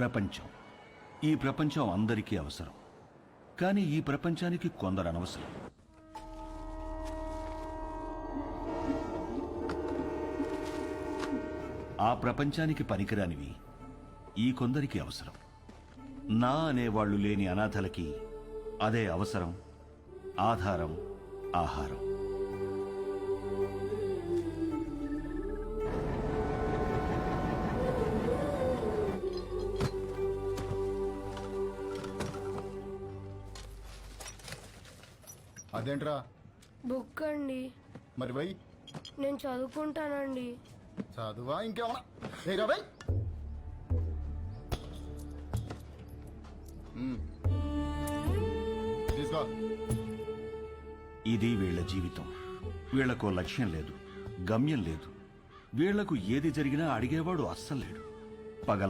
ప్రపంచం. ఈ ప్రపంచం అందరికీ అవసరం. కానీ ఈ ప్రపంచానికి కొందరు అనవసరం. ఆ ప్రపంచానికి పనికిరానివి ఈ కొందరికి అవసరం. నా అనేవాళ్లు లేని అనాథలకి అదే అవసరం, ఆధారం, ఆహారం. అదేంట్రా? బుక్ అండి. మరి బై నేను చదువుకుంటానండి. చదువా ఇంకేమన్నా? ఏరా బై. తీసుకో. ఇది వీళ్ల జీవితం. వీళ్లకో లక్ష్యం లేదు, గమ్యం లేదు. వీళ్లకు ఏది జరిగినా అడిగేవాడు అస్సలు లేడు.